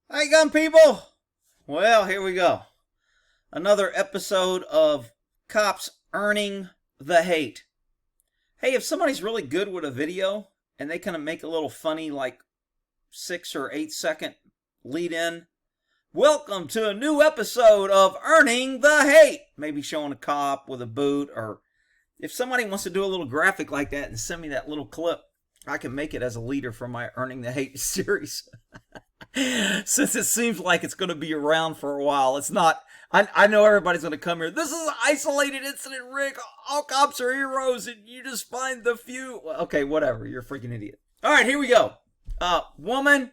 Hey, gun people! Well, here we go. Another episode of Cops Earning the Hate. Hey, if somebody's really good with a video and they kind of make a little funny, like 6 or 8 second lead in, welcome to a new episode of Earning the Hate. Maybe showing a cop with a boot, or if somebody wants to do a little graphic like that and send me that little clip, I can make it as a leader for my Earning the Hate series. Since it seems like it's going to be around for a while, it's not. I know everybody's going to come here. This is an isolated incident, Rick. All cops are heroes, and you just find the few. Okay, whatever. You're a freaking idiot. All right, here we go. Woman.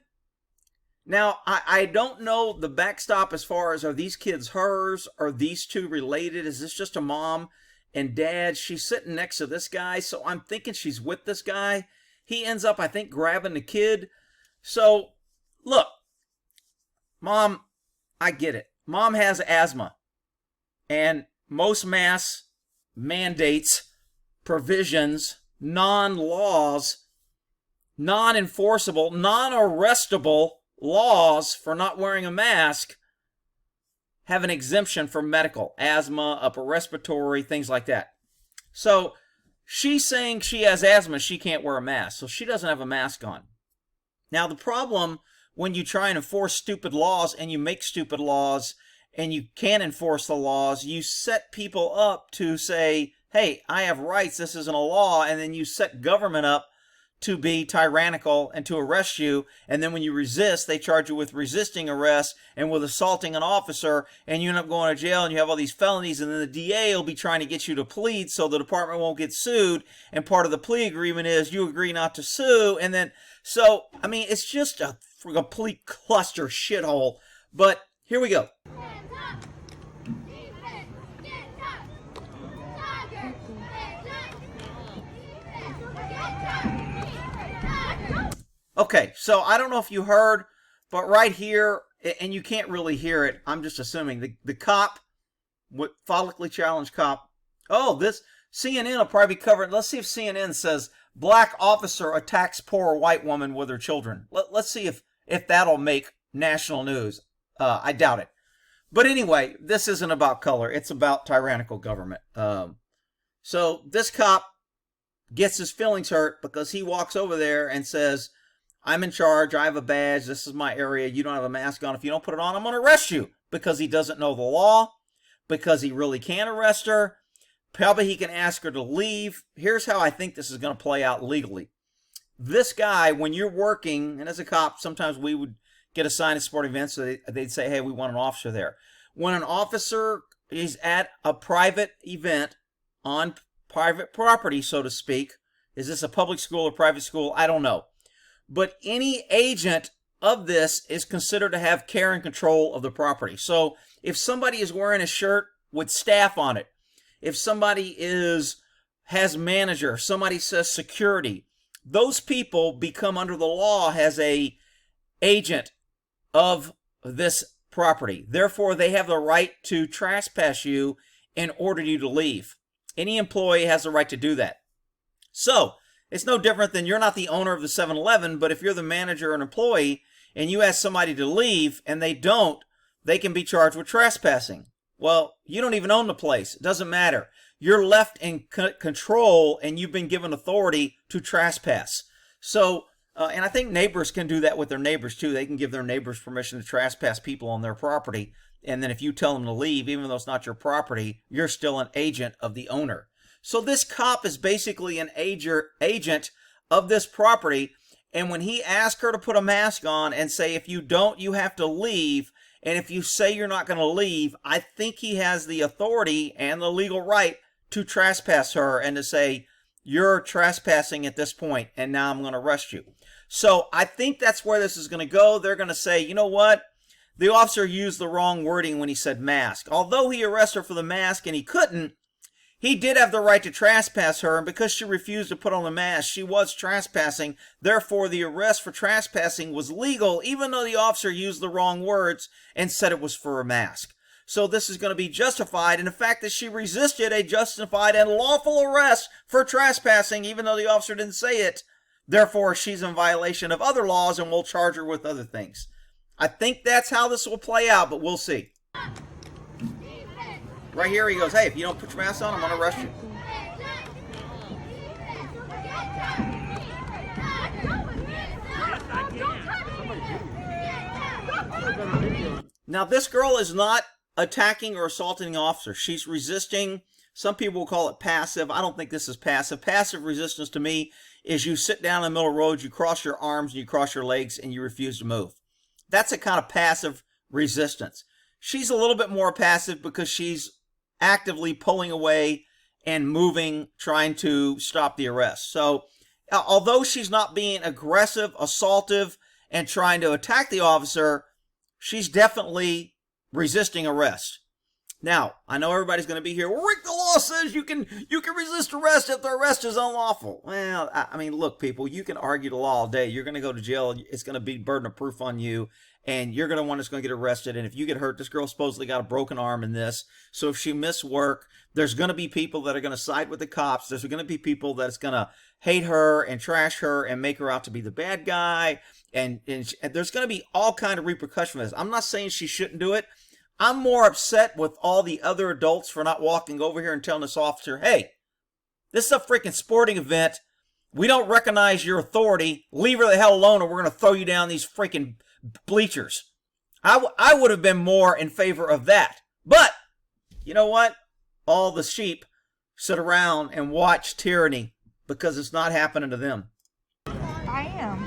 Now, I don't know the backstop as far as, are these kids hers? Are these two related? Is this just a mom and dad? She's sitting next to this guy, so I'm thinking she's with this guy. He ends up, I think, grabbing the kid. So, look, Mom, I get it. Mom has asthma. And most mass mandates, provisions, non-laws, non-enforceable, non-arrestable laws for not wearing a mask have an exemption from medical, asthma, upper respiratory, things like that. So she's saying she has asthma, she can't wear a mask, so she doesn't have a mask on. Now, the problem when you try and enforce stupid laws and you make stupid laws and you can't enforce the laws, you set people up to say, hey, I have rights, this isn't a law, and then you set government up to be tyrannical and to arrest you, and then when you resist, they charge you with resisting arrest and with assaulting an officer, and you end up going to jail and you have all these felonies, and then the DA will be trying to get you to plead so the department won't get sued, and part of the plea agreement is you agree not to sue, and then, so, I mean, it's just a complete cluster shithole, but here we go. Okay, so I don't know if you heard, but right here, and you can't really hear it, I'm just assuming, the cop, follically challenged cop, oh, this, CNN will probably cover it. Let's see if CNN says, black officer attacks poor white woman with her children. Let's see if that'll make national news. I doubt it. But anyway, this isn't about color. It's about tyrannical government. So this cop gets his feelings hurt because he walks over there and says, I'm in charge, I have a badge, this is my area, you don't have a mask on. If you don't put it on, I'm going to arrest you. Because he doesn't know the law, because he really can't arrest her, probably he can ask her to leave. Here's how I think this is going to play out legally. This guy, when you're working, and as a cop, sometimes we would get assigned to sport events, so they'd say, hey, we want an officer there. When an officer is at a private event on private property, so to speak, is this a public school or private school? I don't know. But any agent of this is considered to have care and control of the property. So if somebody is wearing a shirt with staff on it, if somebody has manager, somebody says security, those people become under the law as a agent of this property. Therefore, they have the right to trespass you and order you to leave. Any employee has the right to do that. So it's no different than you're not the owner of the 7-Eleven, but if you're the manager or an employee and you ask somebody to leave and they don't, they can be charged with trespassing. Well, you don't even own the place. It doesn't matter. You're left in control and you've been given authority to trespass. So, and I think neighbors can do that with their neighbors too. They can give their neighbors permission to trespass people on their property. And then if you tell them to leave, even though it's not your property, you're still an agent of the owner. So this cop is basically an agent of this property. And when he asks her to put a mask on and say, if you don't, you have to leave. And if you say you're not going to leave, I think he has the authority and the legal right to trespass her and to say, you're trespassing at this point, and now I'm going to arrest you. So I think that's where this is going to go. They're going to say, you know what? The officer used the wrong wording when he said mask. Although he arrested her for the mask and he couldn't, he did have the right to trespass her, and because she refused to put on the mask, she was trespassing. Therefore, the arrest for trespassing was legal, even though the officer used the wrong words and said it was for a mask. So this is going to be justified, and the fact that she resisted a justified and lawful arrest for trespassing, even though the officer didn't say it, therefore she's in violation of other laws and we'll charge her with other things. I think that's how this will play out, but we'll see. Right here he goes, hey, if you don't put your mask on, I'm going to arrest you. Now, this girl is not attacking or assaulting the officer. She's resisting. Some people will call it passive. I don't think this is passive. Passive resistance to me is you sit down in the middle of the road, you cross your arms, and you cross your legs, and you refuse to move. That's a kind of passive resistance. She's a little bit more passive because she's actively pulling away and moving, trying to stop the arrest. So, although she's not being aggressive, assaultive, and trying to attack the officer, she's definitely resisting arrest. Now, I know everybody's going to be here. Well, Rick, the law says you can resist arrest if the arrest is unlawful. Well, I mean, look, people, you can argue the law all day. You're going to go to jail. It's going to be burden of proof on you, and you're going to want us going to get arrested. And if you get hurt, this girl supposedly got a broken arm in this. So if she missed work, there's going to be people that are going to side with the cops. There's going to be people that's going to hate her and trash her and make her out to be the bad guy. And there's going to be all kind of repercussions for this. I'm not saying she shouldn't do it. I'm more upset with all the other adults for not walking over here and telling this officer, hey, this is a freaking sporting event. We don't recognize your authority. Leave her the hell alone or we're going to throw you down these freaking bleachers. I would have been more in favor of that. But, you know what? All the sheep sit around and watch tyranny because it's not happening to them. I am.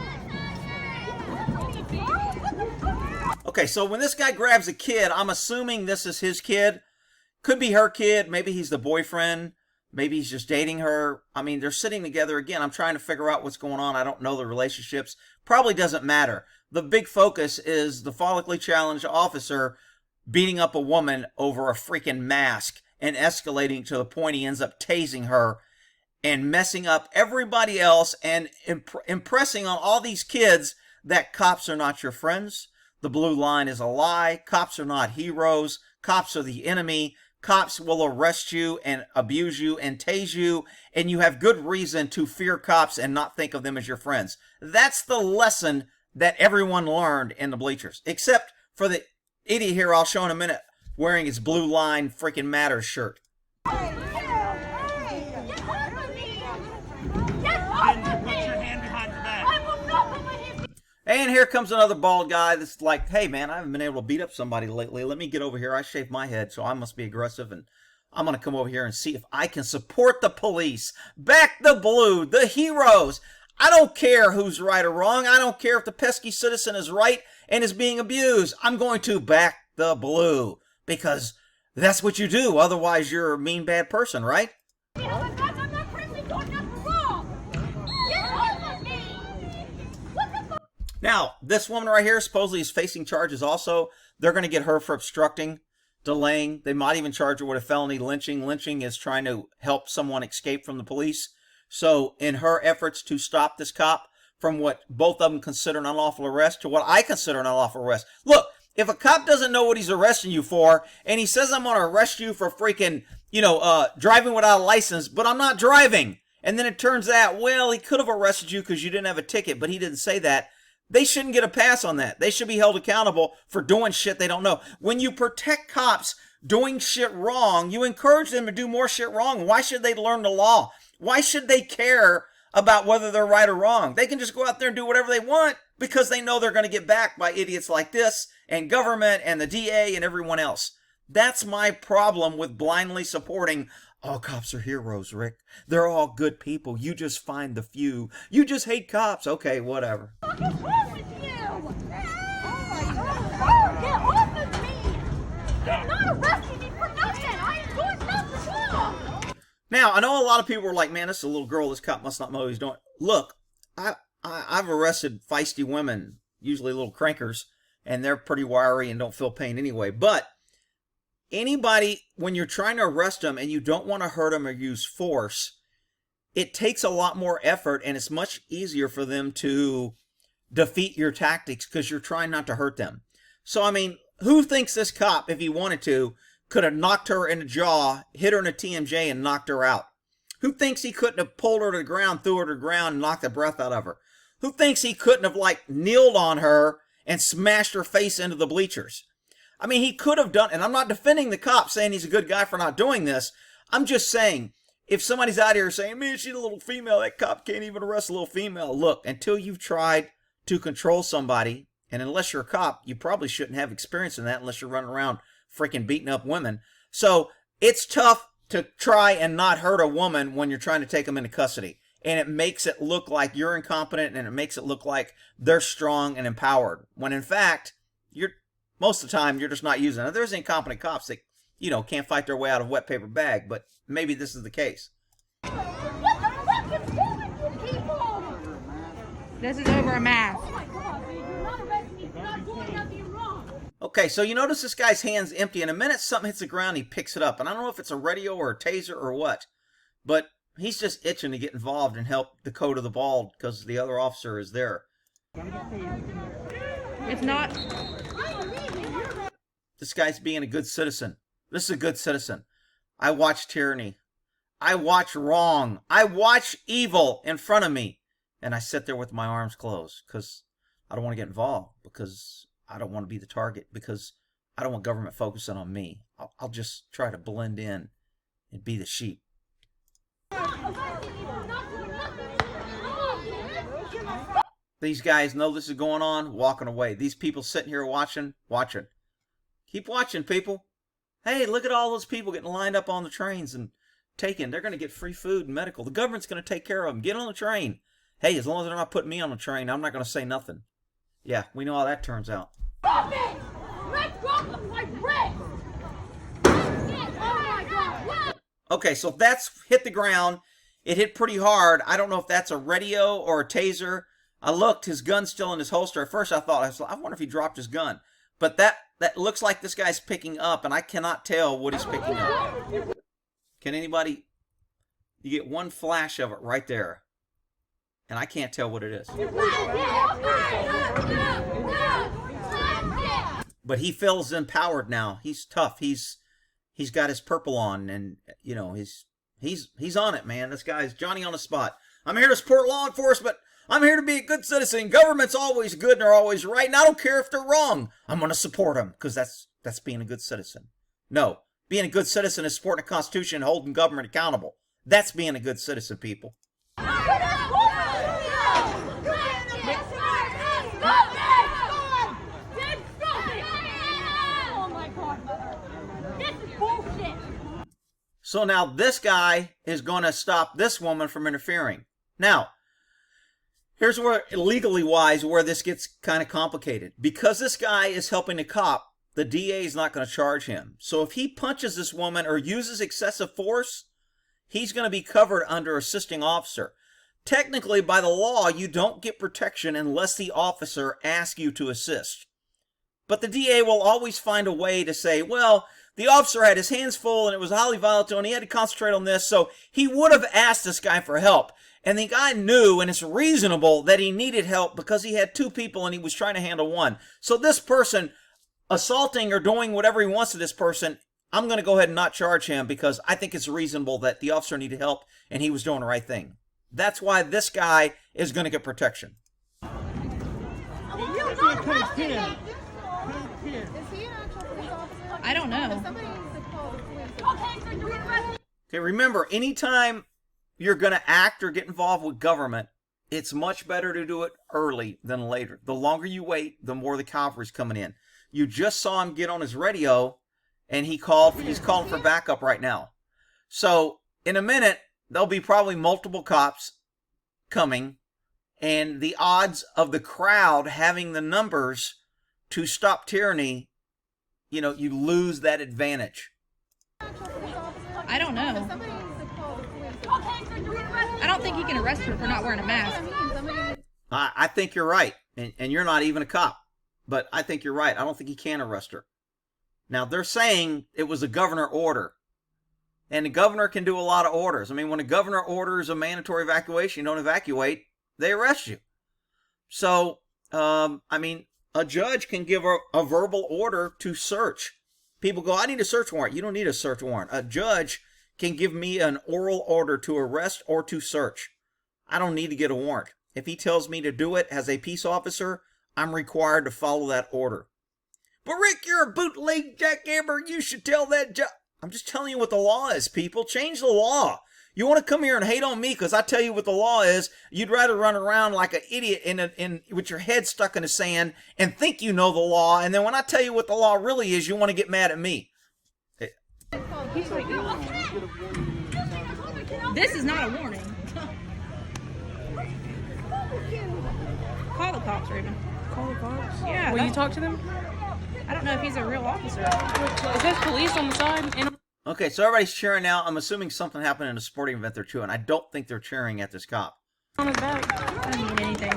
Okay, so when this guy grabs a kid, I'm assuming this is his kid. Could be her kid. Maybe he's the boyfriend. Maybe he's just dating her. I mean, they're sitting together. Again, I'm trying to figure out what's going on. I don't know the relationships. Probably doesn't matter. The big focus is the follically challenged officer beating up a woman over a freaking mask and escalating to the point he ends up tasing her and messing up everybody else and impressing on all these kids that cops are not your friends. The blue line is a lie. Cops are not heroes. Cops are the enemy. Cops will arrest you and abuse you and tase you, and you have good reason to fear cops and not think of them as your friends. That's the lesson that everyone learned in the bleachers, except for the idiot here I'll show in a minute wearing his blue line freaking matters shirt. And here comes another bald guy that's like, hey, man, I haven't been able to beat up somebody lately. Let me get over here. I shaved my head, so I must be aggressive, and I'm going to come over here and see if I can support the police. Back the blue, the heroes. I don't care who's right or wrong. I don't care if the pesky citizen is right and is being abused. I'm going to back the blue because that's what you do. Otherwise, you're a mean, bad person, right? Now, this woman right here supposedly is facing charges also. They're going to get her for obstructing, delaying. They might even charge her with a felony lynching. Lynching is trying to help someone escape from the police. So in her efforts to stop this cop from what both of them consider an unlawful arrest to what I consider an unlawful arrest. Look, if a cop doesn't know what he's arresting you for and he says I'm going to arrest you for freaking, driving without a license, but I'm not driving. And then it turns out, well, he could have arrested you because you didn't have a ticket, but he didn't say that. They shouldn't get a pass on that. They should be held accountable for doing shit they don't know. When you protect cops doing shit wrong, you encourage them to do more shit wrong. Why should they learn the law? Why should they care about whether they're right or wrong? They can just go out there and do whatever they want because they know they're going to get backed by idiots like this and government and the DA and everyone else. That's my problem with blindly supporting, all cops are heroes, Rick. They're all good people. You just find the few. You just hate cops. Okay, whatever. What is wrong with you? Oh my God. Get off of me! You're not arresting me for nothing! I am doing nothing wrong! Now, I know a lot of people are like, man, this is a little girl. This cop must not know what he's doing. Look, I've arrested feisty women, usually little crankers, and they're pretty wiry and don't feel pain anyway. But anybody, when you're trying to arrest them and you don't want to hurt them or use force, it takes a lot more effort and it's much easier for them to defeat your tactics because you're trying not to hurt them. So, I mean, who thinks this cop, if he wanted to, could have knocked her in the jaw, hit her in a TMJ, and knocked her out? Who thinks he couldn't have pulled her to the ground, threw her to the ground, and knocked the breath out of her? Who thinks he couldn't have, kneeled on her and smashed her face into the bleachers. I mean, he could have done, and I'm not defending the cop saying he's a good guy for not doing this. I'm just saying, if somebody's out here saying, man, she's a little female, that cop can't even arrest a little female. Look, until you've tried to control somebody, and unless you're a cop, you probably shouldn't have experience in that unless you're running around freaking beating up women. So it's tough to try and not hurt a woman when you're trying to take them into custody. And it makes it look like you're incompetent, and it makes it look like they're strong and empowered. When in fact, most of the time, you're just not using it. There's incompetent cops that, can't fight their way out of a wet paper bag, but maybe this is the case. What the fuck is wrong with you people? This is over a mask. Oh my God, dude, you're not arresting me for not doing nothing wrong. Okay, so you notice this guy's hand's empty. In a minute, something hits the ground, he picks it up. And I don't know if it's a radio or a taser or what, but he's just itching to get involved and help the code of the ball because the other officer is there. It's not. This guy's being a good citizen. This is a good citizen. I watch tyranny. I watch wrong. I watch evil in front of me. And I sit there with my arms closed because I don't want to get involved, because I don't want to be the target, because I don't want government focusing on me. I'll just try to blend in and be the sheep. These guys know this is going on, walking away. These people sitting here watching. Keep watching, people. Hey, look at all those people getting lined up on the trains and taken. They're going to get free food and medical. The government's going to take care of them. Get on the train. Hey, as long as they're not putting me on the train, I'm not going to say nothing. Yeah, we know how that turns out. Stop it! Let's go my bread! Oh my God! Okay, so that's hit the ground. It hit pretty hard. I don't know if that's a radio or a taser. I looked, his gun's still in his holster. At first I wonder if he dropped his gun. But that looks like this guy's picking up, and I cannot tell what he's picking up. Can anybody? You get one flash of it right there. And I can't tell what it is. But he feels empowered now. He's tough. He's got his purple on, and he's on it, man. This guy's Johnny on the spot. I'm here to support law enforcement. I'm here to be a good citizen. Government's always good and they're always right, and I don't care if they're wrong. I'm going to support them because that's being a good citizen. No, being a good citizen is supporting the Constitution and holding government accountable. That's being a good citizen, people. So now this guy is going to stop this woman from interfering. Now, here's where, legally wise, where this gets kind of complicated. Because this guy is helping a cop, the DA is not going to charge him. So if he punches this woman or uses excessive force, he's going to be covered under assisting officer. Technically, by the law, you don't get protection unless the officer asks you to assist. But the DA will always find a way to say, well, the officer had his hands full and it was highly volatile and he had to concentrate on this, so he would have asked this guy for help. And the guy knew, and it's reasonable, that he needed help because he had two people and he was trying to handle one. So this person assaulting or doing whatever he wants to this person, I'm going to go ahead and not charge him because I think it's reasonable that the officer needed help and he was doing the right thing. That's why this guy is going to get protection. I don't know. Okay, remember, anytime you're going to act or get involved with government, it's much better to do it early than later. The longer you wait, the more the cavalry's coming in. You just saw him get on his radio, and he's calling for backup right now. So, in a minute, there'll be probably multiple cops coming, and the odds of the crowd having the numbers to stop tyranny, you lose that advantage. I don't know. I don't think he can arrest her for not wearing a mask. I think you're right, and you're not even a cop, but I think you're right. I don't think he can arrest her. Now, they're saying it was a governor order, and the governor can do a lot of orders. I mean, when a governor orders a mandatory evacuation, you don't evacuate, they arrest you. So, a judge can give a verbal order to search. People go, I need a search warrant. You don't need a search warrant. A judge can give me an oral order to arrest or to search. I don't need to get a warrant. If he tells me to do it as a peace officer, I'm required to follow that order. But Rick, you're a bootleg jackhammer. You should tell that I'm just telling you what the law is, people. Change the law. You want to come here and hate on me because I tell you what the law is. You'd rather run around like an idiot with your head stuck in the sand and think you know the law. And then when I tell you what the law really is, you want to get mad at me. This is not a warning. Call the cops, Raven. Call the cops? Yeah. Will you talk to them? I don't know if he's a real officer. It says police on the side. And Okay, so everybody's cheering now. I'm assuming something happened in a sporting event they're cheering. I don't think they're cheering at this cop. on his back. I don't mean anything.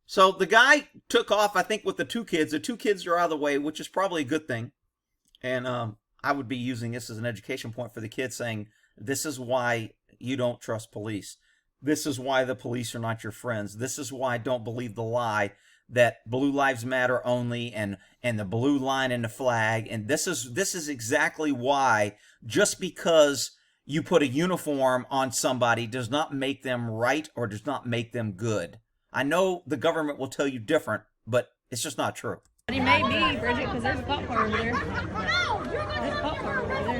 So the guy took off, I think, with the two kids. The two kids are out of the way, which is probably a good thing. And I would be using this as an education point for the kids, saying, this is why you don't trust police. This is why the police are not your friends. This is why I don't believe the lie that blue lives matter only and the blue line in the flag. And this is exactly why just because you put a uniform on somebody does not make them right or does not make them good. I know the government will tell you different, but it's just not true. But he may be, Bridget, because there's a cop car over there. There's a cop car over there.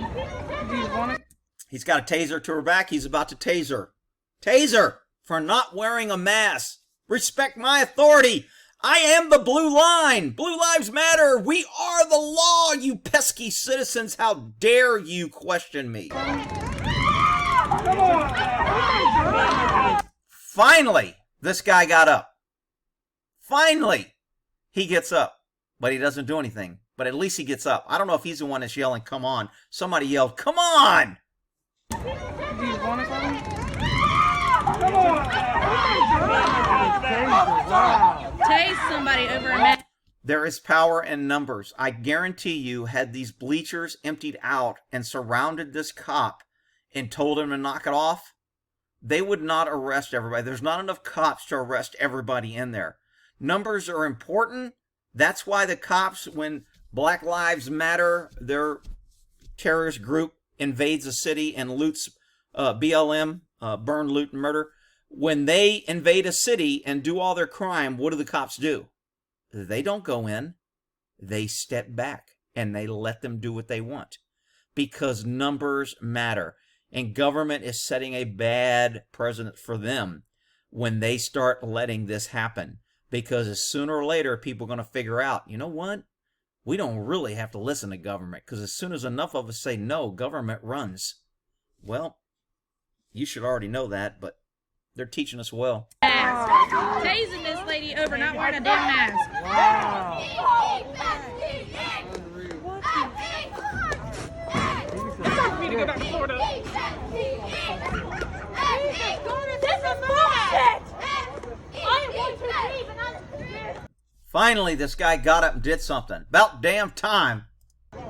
Do you want it? He's got a taser to her back. He's about to taser. Taser for not wearing a mask. Respect my authority. I am the blue line. Blue lives matter. We are the law, you pesky citizens. How dare you question me? Finally, this guy got up. Finally, he gets up. But he doesn't do anything. But at least he gets up. I don't know if he's the one that's yelling, come on. Somebody yelled, come on! Do you want to call him? Tase somebody over a mask. There is power in numbers. I guarantee you, had these bleachers emptied out and surrounded this cop and told him to knock it off, they would not arrest everybody. There's not enough cops to arrest everybody in there. Numbers are important. That's why the cops, when Black Lives Matter, their terrorist group, invades a city and loots BLM, burn, loot, and murder, when they invade a city and do all their crime, what do the cops do? They don't go in. They step back and they let them do what they want because numbers matter. And government is setting a bad precedent for them when they start letting this happen. Because sooner or later, people are going to figure out, you know what? We don't really have to listen to government. Because as soon as enough of us say no, government runs. Well, you should already know that, but they're teaching us well. Tasing this lady over not wearing a damn mask. For me to go back to Florida. This is bullshit! I am going to leave and I'm... Finally, this guy got up and did something. About damn time. Come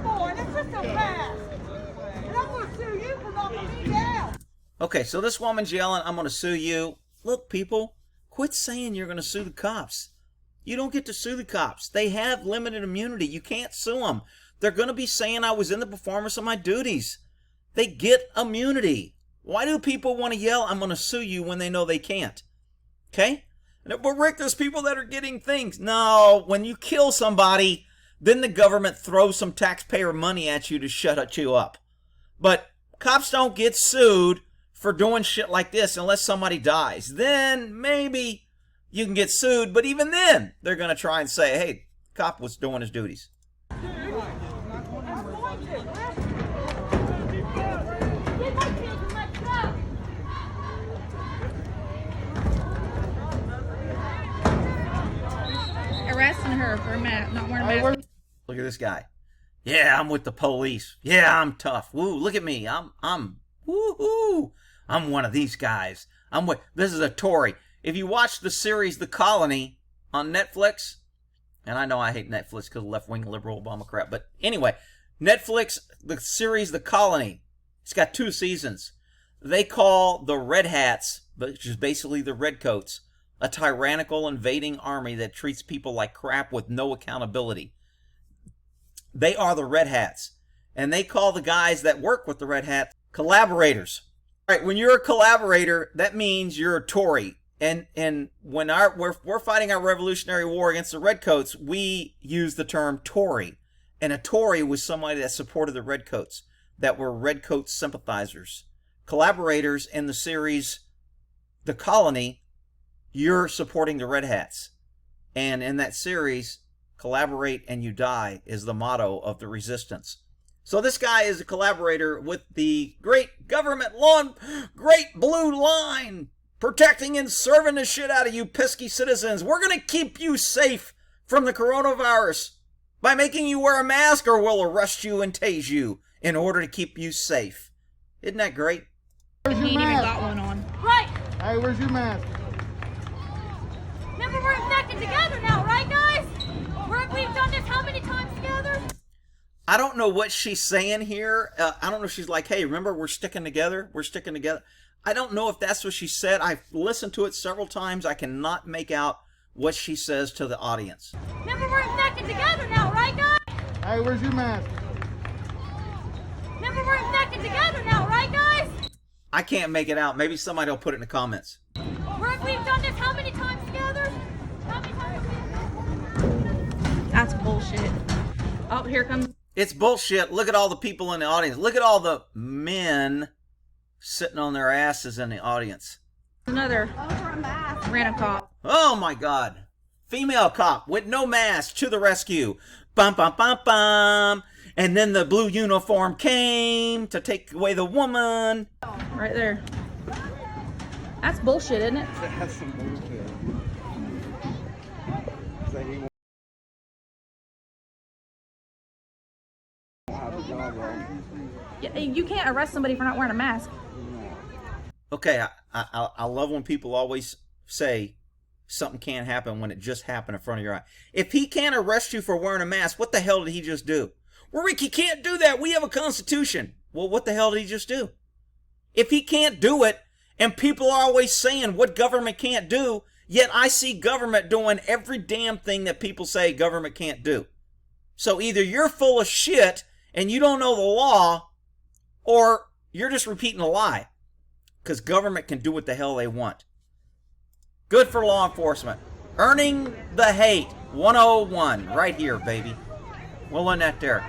on, it's just a mask. And I'm going to sue you for knocking me down. Okay, so this woman's yelling, I'm going to sue you. Look, people, quit saying you're going to sue the cops. You don't get to sue the cops. They have limited immunity. You can't sue them. They're going to be saying I was in the performance of my duties. They get immunity. Why do people want to yell, I'm going to sue you, when they know they can't? Okay? But Rick, there's people that are getting things. No, when you kill somebody, then the government throws some taxpayer money at you to shut you up. But cops don't get sued for doing shit like this unless somebody dies. Then maybe you can get sued, but even then, they're going to try and say, hey, cop was doing his duties. Arresting her for not wearing a mask. Look at this guy. Yeah, I'm with the police. Yeah, I'm tough. Woo, look at me. Woo-hoo. I'm one of these guys. This is a Tory. If you watch the series The Colony on Netflix, and I know I hate Netflix because of left-wing liberal Obama crap, but anyway, Netflix, the series The Colony, it's got 2 seasons. They call the Red Hats, which is basically the Redcoats, a tyrannical invading army that treats people like crap with no accountability. They are the Red Hats. And they call the guys that work with the Red Hats collaborators. Right, when you're a collaborator, that means you're a Tory. And when we're fighting our Revolutionary War against the Redcoats, we use the term Tory. And a Tory was somebody that supported the Redcoats, that were Redcoat sympathizers. Collaborators in the series The Colony, you're supporting the Red Hats. And in that series, collaborate and you die is the motto of the resistance. So this guy is a collaborator with the great government great blue line, protecting and serving the shit out of you pesky citizens. We're going to keep you safe from the coronavirus by making you wear a mask, or we'll arrest you and tase you in order to keep you safe. Isn't that great? He ain't even got one on. Right. Hey, where's your mask? Remember, we're infected together now, right, guys? We've done this how many times together? I don't know what she's saying here. I don't know if she's like, hey, remember, we're sticking together. We're sticking together. I don't know if that's what she said. I've listened to it several times. I cannot make out what she says to the audience. Remember, we're infected together now, right, guys? Hey, where's your mask? Remember, we're infected together now, right, guys? I can't make it out. Maybe somebody will put it in the comments. We've done this how many times together? How many times? That's bullshit. Oh, here comes. It's bullshit. Look at all the people in the audience. Look at all the men sitting on their asses in the audience. Another random cop. Oh my God. Female cop with no mask to the rescue. Bum, bum, bum, bum. And then the blue uniform came to take away the woman. Right there. That's bullshit, isn't it? That's some bullshit. Say he won't have a job, right? Yeah, you can't arrest somebody for not wearing a mask. Okay, I love when people always say something can't happen when it just happened in front of your eye. If he can't arrest you for wearing a mask, what the hell did he just do? Well, Rick, he can't do that. We have a constitution. Well, what the hell did he just do? If he can't do it, and people are always saying what government can't do, yet I see government doing every damn thing that people say government can't do. So either you're full of shit and you don't know the law, or you're just repeating a lie. Because government can do what the hell they want. Good for law enforcement. Earning the hate 101 right here, baby. We'll end that there.